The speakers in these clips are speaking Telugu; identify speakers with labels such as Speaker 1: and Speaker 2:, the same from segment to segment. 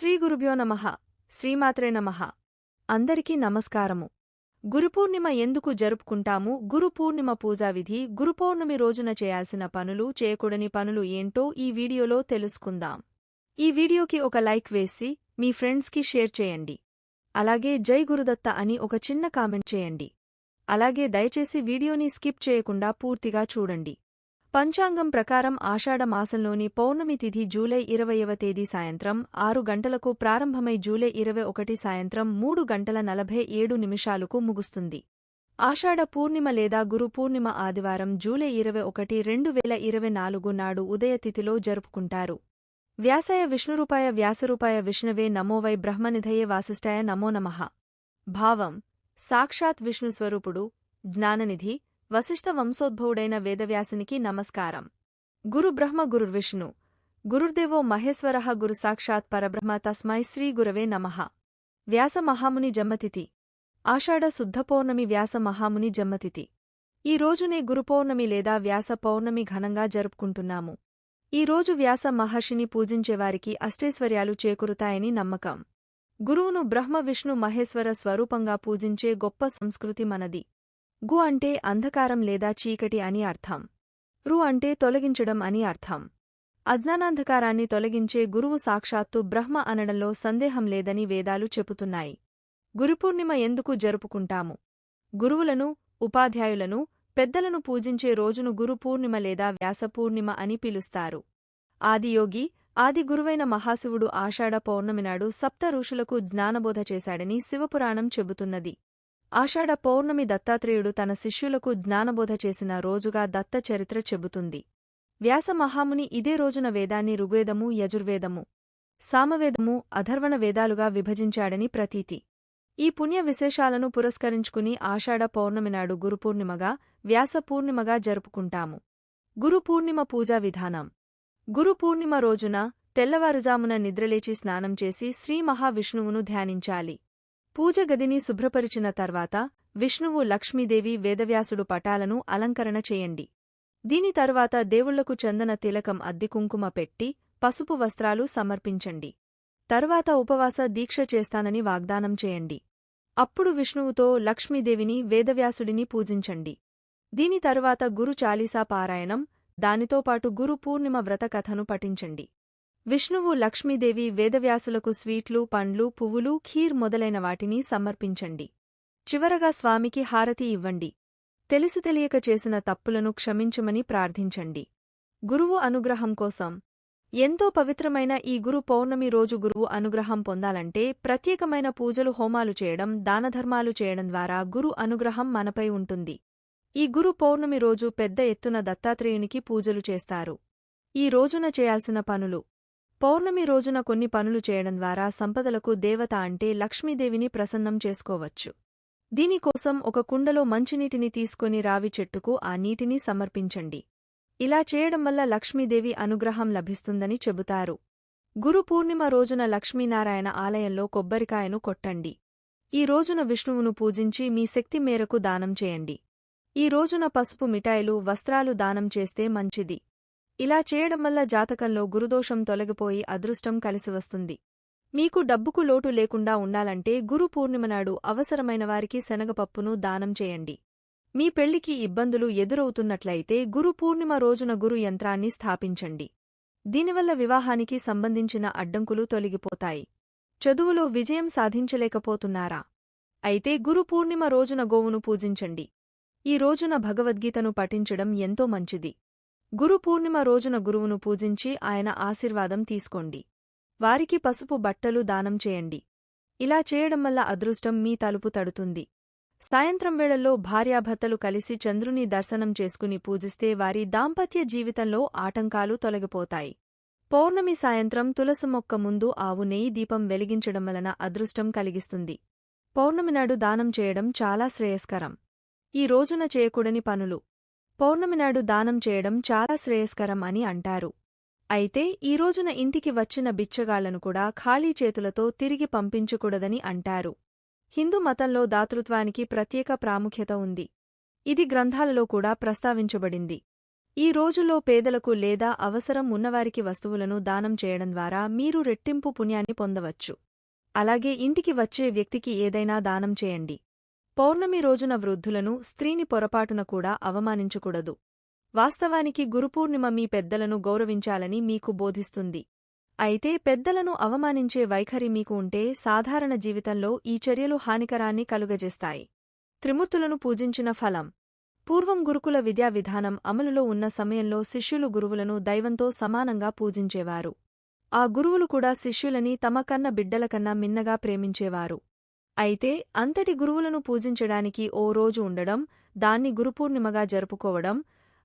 Speaker 1: శ్రీ గురుభ్యో నమః శ్రీమాత్రే నమః అందరికీ నమస్కారము. గురుపూర్ణిమ ఎందుకు జరుపుకుంటాము? గురుపూర్ణిమ పూజా విధి, గురుపౌర్ణమి రోజున చేయాల్సిన పనులు, చేయకూడని పనులు ఏంటో ఈ వీడియోలో తెలుసుకుందాం. ఈ వీడియోకి ఒక లైక్ వేసి మీ ఫ్రెండ్స్కి షేర్ చేయండి. అలాగే జై గురుదత్త అని ఒక చిన్న కామెంట్ చేయండి. అలాగే దయచేసి వీడియోని స్కిప్ చేయకుండా పూర్తిగా చూడండి. పంచాంగం ప్రకారం ఆషాఢ మాసంలోని పౌర్ణమి తిథి జూలై 20వ తేదీ సాయంత్రం 6 గంటలకు ప్రారంభమై జూలై 21 సాయంత్రం 3 గంటల 47 నిమిషాలకు ముగుస్తుంది. ఆషాఢ పూర్ణిమ లేదా గురు పూర్ణిమ ఆదివారం జూలై 21, 2024 నాడు ఉదయ తిథిలో జరుపుకుంటారు. వ్యాసాయ విష్ణురూపాయ వ్యాసరూపాయ విష్ణవే నమో వై బ్రహ్మనిధయే వాసిష్ఠాయ నమో నమః. భావం: సాక్షాత్ విష్ణుస్వరూపుడు, జ్ఞాననిధి, వశిష్ఠ వంశోద్భవుడైన వేదవ్యాసునికి నమస్కారం. గురు బ్రహ్మ గురుర్విష్ణు గురుర్దేవో మహేశ్వరః గురు సాక్షాత్ పరబ్రహ్మ తస్మై శ్రీ గురవే నమః. వ్యాస మహాముని జన్మతిథి: ఆషాఢ శుద్ధ పౌర్ణమి. వ్యాస మహాముని జన్మతిథి. ఈ రోజునే గురుపౌర్ణమి లేదా వ్యాస పౌర్ణమి ఘనంగా జరుపుకుంటున్నాము. ఈ రోజు వ్యాస మహర్షిని పూజించేవారికి అష్టైశ్వర్యాలు చేకూరుతాయని నమ్మకం. గురువును బ్రహ్మ విష్ణు మహేశ్వర స్వరూపంగా పూజించే గొప్ప సంస్కృతి మనది. గు అంటే అంధకారం లేదా చీకటి అని అర్థం. రు అంటే తొలగించడం అని అర్థం. అజ్ఞానాంధకారాన్ని తొలగించే గురువు సాక్షాత్తు బ్రహ్మ అనడంలో సందేహం లేదని వేదాలు చెబుతున్నాయి. గురుపూర్ణిమ ఎందుకు జరుపుకుంటాము? గురువులను, ఉపాధ్యాయులను, పెద్దలను పూజించే రోజును గురుపూర్ణిమ లేదా వ్యాసపూర్ణిమ అని పిలుస్తారు. ఆదియోగి, ఆది గురువైన మహాశివుడు ఆషాఢ పౌర్ణమినాడు సప్త ఋషులకు జ్ఞానబోధ చేశాడని శివపురాణం చెబుతున్నది. ఆషాఢ పౌర్ణమి దత్తాత్రేయుడు తన శిష్యులకు జ్ఞానబోధ చేసిన రోజుగా దత్త చరిత్ర చెబుతుంది. వ్యాస మహాముని ఇదే రోజున వేదాన్ని ఋగ్వేదము, యజుర్వేదము, సామవేదము, అథర్వణ వేదాలుగా విభజించాడని ప్రతీతి. ఈ పుణ్య విశేషాలను పురస్కరించుకుని ఆషాఢ పౌర్ణమినాడు గురుపూర్ణిమగా, వ్యాసపూర్ణిమగా జరుపుకుంటాము. గురుపూర్ణిమ పూజా విధానం: గురుపూర్ణిమ రోజున తెల్లవారుజామున నిద్రలేచి స్నానం చేసి శ్రీ మహావిష్ణువును ధ్యానించాలి. పూజ గదిని శుభ్రపరిచిన తర్వాత విష్ణువు, లక్ష్మీదేవి, వేదవ్యాసుడు పటాలను అలంకరణ చేయండి. దీని తరువాత దేవుళ్లకు చందన తిలకం అద్ది కుంకుమ పెట్టి పసుపు వస్త్రాలు సమర్పించండి. తర్వాత ఉపవాస దీక్ష చేస్తానని వాగ్దానం చేయండి. అప్పుడు విష్ణువుతో లక్ష్మీదేవిని, వేదవ్యాసుడిని పూజించండి. దీని తరువాత గురు చాలీసా పారాయణం, దానితోపాటు గురు పూర్ణిమ వ్రత కథను పఠించండి. విష్ణువు, లక్ష్మీదేవి, వేదవ్యాసులకు స్వీట్లు, పండ్లు, పువ్వులు, ఖీర్ మొదలైన వాటిని సమర్పించండి. చివరగా స్వామికి హారతి ఇవ్వండి. తెలిసి తెలియక చేసిన తప్పులను క్షమించమని ప్రార్థించండి. గురువు అనుగ్రహం కోసం: ఎంతో పవిత్రమైన ఈ గురు పౌర్ణమి రోజు గురువు అనుగ్రహం పొందాలంటే ప్రత్యేకమైన పూజలు, హోమాలు చేయడం, దానధర్మాలు చేయడం ద్వారా గురు అనుగ్రహం మనపై ఉంటుంది. ఈ గురు పౌర్ణమి రోజు పెద్ద ఎత్తున దత్తాత్రేయునికి పూజలు చేస్తారు. ఈ రోజున చేయాల్సిన పనులు: పౌర్ణమి రోజున కొన్ని పనులు చేయడం ద్వారా సంపదలకు దేవత అంటే లక్ష్మీదేవిని ప్రసన్నం చేసుకోవచ్చు. దీనికోసం ఒక కుండలో మంచినీటిని తీసుకొని రావి చెట్టుకు ఆ నీటిని సమర్పించండి. ఇలా చేయడం వల్ల లక్ష్మీదేవి అనుగ్రహం లభిస్తుందని చెబుతారు. గురు పూర్ణిమ రోజున లక్ష్మీనారాయణ ఆలయంలో కొబ్బరికాయను కొట్టండి. ఈ రోజున విష్ణువును పూజించి మీ శక్తి మేరకు దానం చేయండి. ఈ రోజున పసుపు, మిఠాయిలు, వస్త్రాలు దానం చేస్తే మంచిది. ఇలా చేయడం వల్ల జాతకంలో గురుదోషం తొలగిపోయి అదృష్టం కలిసివస్తుంది. మీకు డబ్బుకు లోటు లేకుండా ఉండాలంటే గురు పూర్ణిమనాడు అవసరమైన వారికి శనగపప్పును దానం చేయండి. మీ పెళ్లికి ఇబ్బందులు ఎదురవుతున్నట్లయితే గురు పూర్ణిమ రోజున గురు యంత్రాన్ని స్థాపించండి. దీనివల్ల వివాహానికి సంబంధించిన అడ్డంకులు తొలగిపోతాయి. చదువులో విజయం సాధించలేకపోతున్నారా? అయితే గురు పూర్ణిమ రోజున గోవును పూజించండి. ఈ రోజున భగవద్గీతను పఠించడం ఎంతో మంచిది. గురు పూర్ణిమ రోజున గురువును పూజించి ఆయన ఆశీర్వాదం తీసుకోండి. వారికి పసుపు బట్టలు దానం చేయండి. ఇలా చేయడం వల్ల అదృష్టం మీ తలుపు తడుతుంది. సాయంత్రం వేళల్లో భార్యాభర్తలు కలిసి చంద్రుని దర్శనం చేసుకుని పూజిస్తే వారి దాంపత్య జీవితంలో ఆటంకాలు తొలగిపోతాయి. పౌర్ణమి సాయంత్రం తులసి మొక్క ముందు ఆవు నెయ్యి దీపం వెలిగించడం వలన అదృష్టం కలిగిస్తుంది. పౌర్ణమినాడు దానం చేయడం చాలా శ్రేయస్కరం. ఈ రోజున చేయకూడని పనులు: పౌర్ణమినాడు దానం చేయడం చాలా శ్రేయస్కరం అని అంటారు. అయితే ఈ రోజున ఇంటికి వచ్చిన బిచ్చగాళ్లను కూడా ఖాళీ చేతులతో తిరిగి పంపించకూడదని అంటారు. హిందూ మతంలో దాతృత్వానికి ప్రత్యేక ప్రాముఖ్యత ఉంది. ఇది గ్రంథాలలో కూడా ప్రస్తావించబడింది. ఈ రోజుల్లో పేదలకు లేదా అవసరం ఉన్నవారికి వస్తువులను దానం చేయడం ద్వారా మీరు రెట్టింపు పుణ్యాన్ని పొందవచ్చు. అలాగే ఇంటికి వచ్చే వ్యక్తికి ఏదైనా దానం చేయండి. పౌర్ణమి రోజున వృద్ధులను, స్త్రీని పొరపాటున కూడా అవమానించకూడదు. వాస్తవానికి గురుపూర్ణిమ మీ పెద్దలను గౌరవించాలని మీకు బోధిస్తుంది. అయితే పెద్దలను అవమానించే వైఖరి మీకు ఉంటే సాధారణ జీవితంలో ఈ చర్యలు హానికరాన్ని కలుగజేస్తాయి. త్రిమూర్తులను పూజించిన ఫలం. పూర్వం గురుకుల విద్యా విధానం అమలులో ఉన్న సమయంలో శిష్యులు గురువులను దైవంతో సమానంగా పూజించేవారు. ఆ గురువులు కూడా శిష్యులని తమ కన్న బిడ్డలకన్నా మిన్నగా ప్రేమించేవారు. అయితే అంతటి గురువులను పూజించడానికి ఓ రోజు ఉండడం, దాన్ని గురుపూర్ణిమగా జరుపుకోవడం,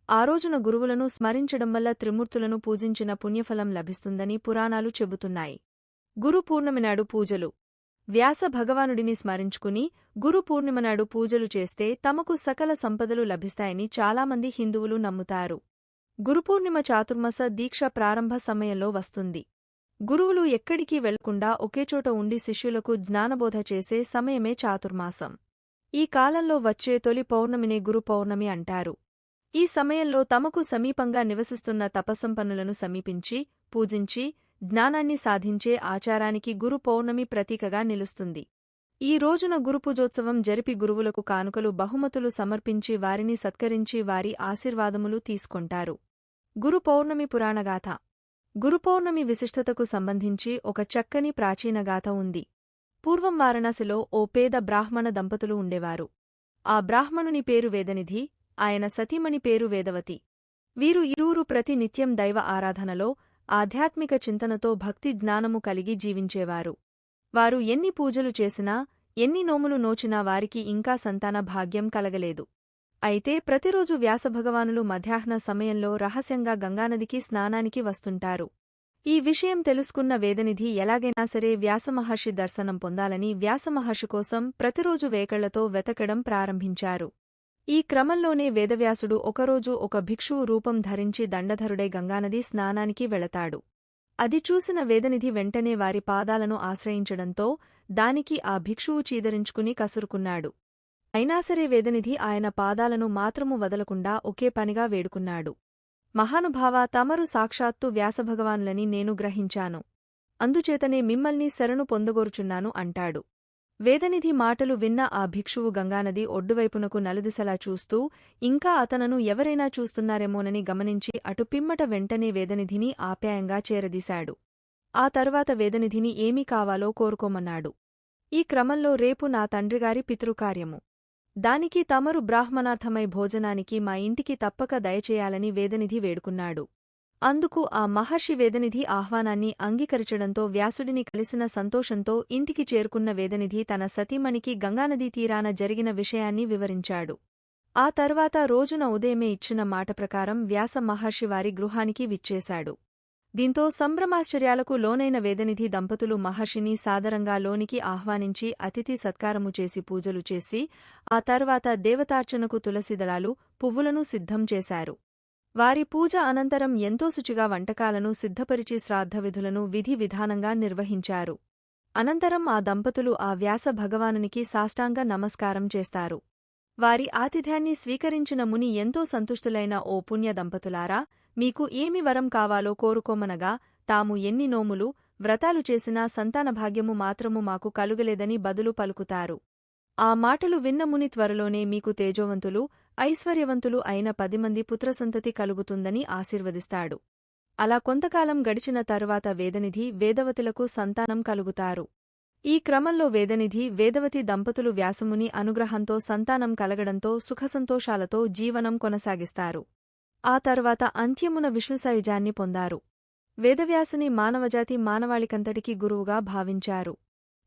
Speaker 1: ఆ రోజున గురువులను స్మరించడం వల్ల త్రిమూర్తులను పూజించిన పుణ్యఫలం లభిస్తుందని పురాణాలు చెబుతున్నాయి. గురు పూర్ణిమనాడు పూజలు. వ్యాస భగవానుడిని స్మరించుకుని గురు పూర్ణిమనాడు పూజలు చేస్తే తమకు సకల సంపదలు లభిస్తాయని చాలామంది హిందువులు నమ్ముతారు. గురుపూర్ణిమ చాతుర్మాస దీక్ష ప్రారంభ సమయంలో వస్తుంది. గురువులు ఎక్కడికి వెళ్లకుండా ఒకేచోట ఉండి శిష్యులకు జ్ఞానబోధ చేసే సమయమే చాతుర్మాసం. ఈ కాలంలో వచ్చే తొలి పౌర్ణమినే గురు పౌర్ణమి అంటారు. ఈ సమయంలో తమకు సమీపంగా నివసిస్తున్న తపస్సంపన్నులను సమీపించి, పూజించి, జ్ఞానాన్ని సాధించే ఆచారానికి గురు పౌర్ణమి ప్రతీకగా నిలుస్తుంది. ఈ రోజున గురుపూజోత్సవం జరిపి గురువులకు కానుకలు, బహుమతులు సమర్పించి వారిని సత్కరించి వారి ఆశీర్వాదములు తీసుకొంటారు. గురు పౌర్ణమి పురాణగాథ. గురుపౌర్ణమి విశిష్టతకు సంబంధించి ఒక చక్కని ప్రాచీనగాథ ఉంది. పూర్వం వారణాసిలో ఓ పేద బ్రాహ్మణ దంపతులు ఉండేవారు. ఆ బ్రాహ్మణుని పేరు వేదనిధి, ఆయన సతీమణి పేరు వేదవతి. వీరు ఇరువురు ప్రతి నిత్యం దైవ ఆరాధనలో, ఆధ్యాత్మిక చింతనతో భక్తి జ్ఞానము కలిగి జీవించేవారు. వారు ఎన్ని పూజలు చేసినా, ఎన్ని నోములు నోచినా వారికి ఇంకా సంతాన భాగ్యం కలగలేదు. అయితే ప్రతిరోజు వ్యాసభగవానులు మధ్యాహ్న సమయంలో రహస్యంగా గంగానదికి స్నానానికి వస్తుంటారు. ఈ విషయం తెలుసుకున్న వేదనిధి ఎలాగైనా సరే వ్యాసమహర్షి దర్శనం పొందాలని వ్యాసమహర్షి కోసం ప్రతిరోజు వేకళ్లతో వెతకడం ప్రారంభించారు. ఈ క్రమంలోనే వేదవ్యాసుడు ఒకరోజు ఒక భిక్షువు రూపం ధరించి దండధరుడై గంగానది స్నానానికి వెళతాడు. అది చూసిన వేదనిధి వెంటనే వారి పాదాలను ఆశ్రయించడంతో దానికి ఆ భిక్షువు చీదరించుకుని కసురుకున్నాడు. అయినాసరే వేదనిధి ఆయన పాదాలను మాత్రము వదలకుండా ఒకే పనిగా వేడుకున్నాడు. మహానుభావా, తమరు సాక్షాత్తు వ్యాసభగవానులని నేను గ్రహించాను. అందుచేతనే మిమ్మల్ని శరణు పొందగోరుచున్నాను అంటాడు. వేదనిధి మాటలు విన్న ఆ భిక్షువు గంగానది ఒడ్డువైపునకు నలుదిశలా చూస్తూ ఇంకా అతనను ఎవరైనా చూస్తున్నారేమోనని గమనించి అటు పిమ్మట వెంటనే వేదనిధిని ఆప్యాయంగా చేరదీశాడు. ఆ తరువాత వేదనిధిని ఏమీ కావాలో కోరుకోమన్నాడు. ఈ క్రమంలో రేపు నా తండ్రిగారి పితృకార్యము. దానికి తమరు బ్రాహ్మణార్థమై భోజనానికి మా ఇంటికి తప్పక దయచేయాలని వేదనిధి వేడుకున్నాడు. అందుకు ఆ మహర్షి వేదనిధి ఆహ్వానాన్ని అంగీకరించడంతో వ్యాసుడిని కలిసిన సంతోషంతో ఇంటికి చేరుకున్న వేదనిధి తన సతీమణికి గంగానదీ తీరాన జరిగిన విషయాన్ని వివరించాడు. ఆ తర్వాత రోజున ఉదయమే ఇచ్చిన మాట ప్రకారం వ్యాస మహర్షి వారి గృహానికి విచ్చేశాడు. దీంతో సంభ్రమాశ్చర్యాలకు లోనైన వేదనిధి దంపతులు మహర్షిని సాదరంగా లోనికి ఆహ్వానించి అతిథి సత్కారము చేసి పూజలు చేసి ఆ తర్వాత దేవతార్చనకు తులసిదళాలు, పువ్వులను సిద్ధం చేశారు. వారి పూజ అనంతరం ఎంతో శుచిగా వంటకాలను సిద్ధపరిచి శ్రాద్ధవిధులను విధి విధానంగా నిర్వహించారు. అనంతరం ఆ దంపతులు ఆ వ్యాస భగవానునికి సాష్టాంగ నమస్కారం చేస్తారు. వారి ఆతిథ్యాన్ని స్వీకరించిన ముని ఎంతో సంతుష్టులైన ఓ పుణ్య దంపతులారా, మీకు ఏమి వరం కావాలో కోరుకోమనగా తాము ఎన్ని నోములు, వ్రతాలు చేసినా సంతానభాగ్యము మాత్రము మాకు కలుగలేదని బదులు పలుకుతారు. ఆ మాటలు విన్న ముని త్వరలోనే మీకు తేజోవంతులు, ఐశ్వర్యవంతులు అయిన 10 మంది పుత్రసంతతి కలుగుతుందని ఆశీర్వదిస్తాడు. అలా కొంతకాలం గడిచిన తరువాత వేదనిధి, వేదవతులకు సంతానం కలుగుతారు. ఈ క్రమంలో వేదనిధి, వేదవతి దంపతులు వ్యాసముని అనుగ్రహంతో సంతానం కలగడంతో సుఖసంతోషాలతో జీవనం కొనసాగిస్తారు. ఆ తర్వాత అంత్యమున విష్ణుసాయుజ్యాన్ని పొందారు. వేదవ్యాసుని మానవజాతి మానవాళికంతటికీ గురువుగా భావించారు.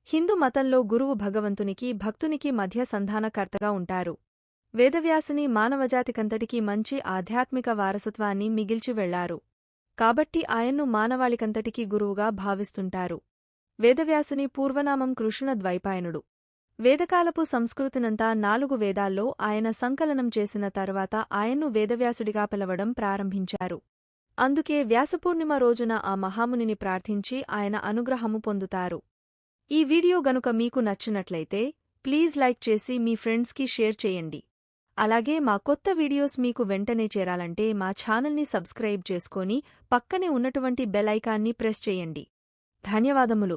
Speaker 1: హిందూ మతంలో గురువు భగవంతునికి, భక్తునికి మధ్య సంధానకర్తగా ఉంటారు. వేదవ్యాసుని మానవజాతికంతటికీ మంచి ఆధ్యాత్మిక వారసత్వాన్ని మిగిల్చి వెళ్లారు. కాబట్టి ఆయన్ను మానవాళికంతటికీ గురువుగా భావిస్తుంటారు. వేదవ్యాసుని పూర్వనామం కృష్ణద్వైపాయనుడు. వేదకాలపు సంస్కృతినంతా 4 వేదాల్లో ఆయన సంకలనం చేసిన తరువాత ఆయన్ను వేదవ్యాసుడిగా పిలవడం ప్రారంభించారు. అందుకే వ్యాసపూర్ణిమ రోజున ఆ మహామునిని ప్రార్థించి ఆయన అనుగ్రహము పొందుతారు. ఈ వీడియో గనుక మీకు నచ్చినట్లయితే ప్లీజ్ లైక్ చేసి మీ ఫ్రెండ్స్కి షేర్ చేయండి. అలాగే మా కొత్త వీడియోస్ మీకు వెంటనే చేరాలంటే మా ఛానల్ని సబ్స్క్రైబ్ చేసుకొని పక్కనే ఉన్నటువంటి బెల్ ఐకాన్ని ప్రెస్ చేయండి. ధన్యవాదములు.